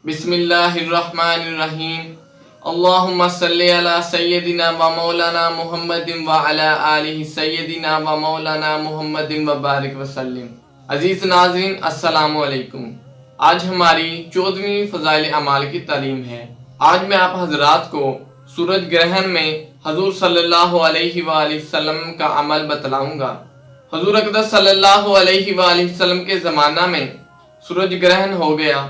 بسم اللہ الرحمن الرحیم اللہم صلی علی سیدنا و مولانا محمد و علی آلہ سیدنا و مولانا محمد و بارک وسلم۔ عزیز ناظرین السلام علیکم۔ آج ہماری 14ویں فضائل اعمال کی تعلیم ہے۔ آج میں آپ حضرات کو سورج گرہن میں حضور صلی اللہ علیہ وآلہ وسلم کا عمل بتلاؤں گا۔ حضور اقدس صلی اللہ علیہ وآلہ وسلم کے زمانہ میں سورج گرہن ہو گیا۔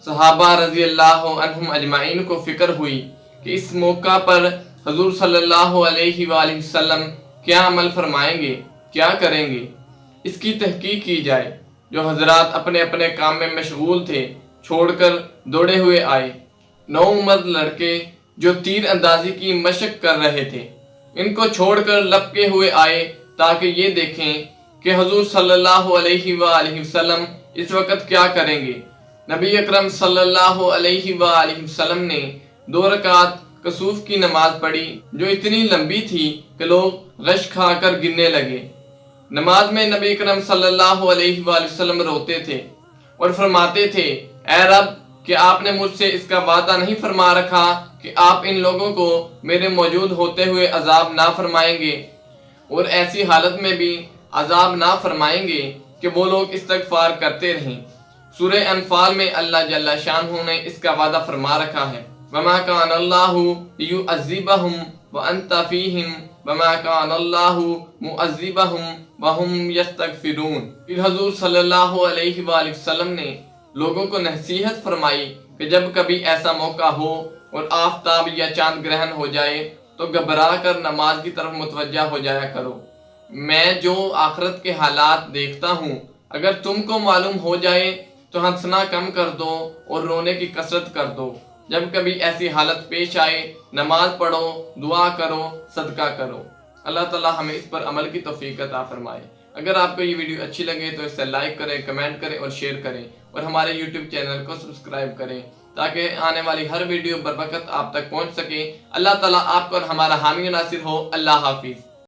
صحابہ رضی اللہ عنہم اجمعین کو فکر ہوئی کہ اس موقع پر حضور صلی اللہ علیہ وآلہ وسلم کیا عمل فرمائیں گے، کیا کریں گے، اس کی تحقیق کی جائے۔ جو حضرات اپنے اپنے کام میں مشغول تھے چھوڑ کر دوڑے ہوئے آئے۔ نوعمر لڑکے جو تیر اندازی کی مشق کر رہے تھے، ان کو چھوڑ کر لپکے ہوئے آئے تاکہ یہ دیکھیں کہ حضور صلی اللہ علیہ وآلہ وسلم اس وقت کیا کریں گے۔ نبی اکرم صلی اللہ علیہ وآلہ وسلم نے 2 رکعت کسوف کی نماز پڑھی جو اتنی لمبی تھی کہ لوگ غش کھا کر گننے لگے۔ نماز میں نبی اکرم صلی اللہ علیہ وآلہ وسلم روتے تھے اور فرماتے تھے، اے رب، کہ آپ نے مجھ سے اس کا وعدہ نہیں فرما رکھا کہ آپ ان لوگوں کو میرے موجود ہوتے ہوئے عذاب نہ فرمائیں گے، اور ایسی حالت میں بھی عذاب نہ فرمائیں گے کہ وہ لوگ استغفار کرتے رہیں۔ سورہ انفال میں اللہ جل شانہ نے اس کا وعدہ فرما رکھا ہے، وَمَا كَانَ اللَّهُ لِيُعَذِّبَهُمْ وَأَنْتَ فِيهِمْ وَمَا كَانَ اللَّهُ مُعَذِّبَهُمْ وَهُمْ يَسْتَغْفِرُونَ۔ پھر حضور صلی اللہ علیہ وآلہ وسلم نے لوگوں کو نصیحت فرمائی کہ جب کبھی ایسا موقع ہو اور آفتاب یا چاند گرہن ہو جائے تو گھبرا کر نماز کی طرف متوجہ ہو جایا کرو۔ میں جو آخرت کے حالات دیکھتا ہوں، اگر تم کو معلوم ہو جائے تو ہنسنا کم کر دو اور رونے کی کثرت کر دو۔ جب کبھی ایسی حالت پیش آئے نماز پڑھو، دعا کرو، صدقہ کرو۔ اللہ تعالی ہمیں اس پر عمل کی توفیق عطا فرمائے۔ اگر آپ کو یہ ویڈیو اچھی لگے تو اسے لائک کریں، کمنٹ کریں اور شیئر کریں، اور ہمارے یوٹیوب چینل کو سبسکرائب کریں تاکہ آنے والی ہر ویڈیو بر وقت آپ تک پہنچ سکے۔ اللہ تعالیٰ آپ کو اور ہمارا حامی و ناصر ہو۔ اللہ حافظ۔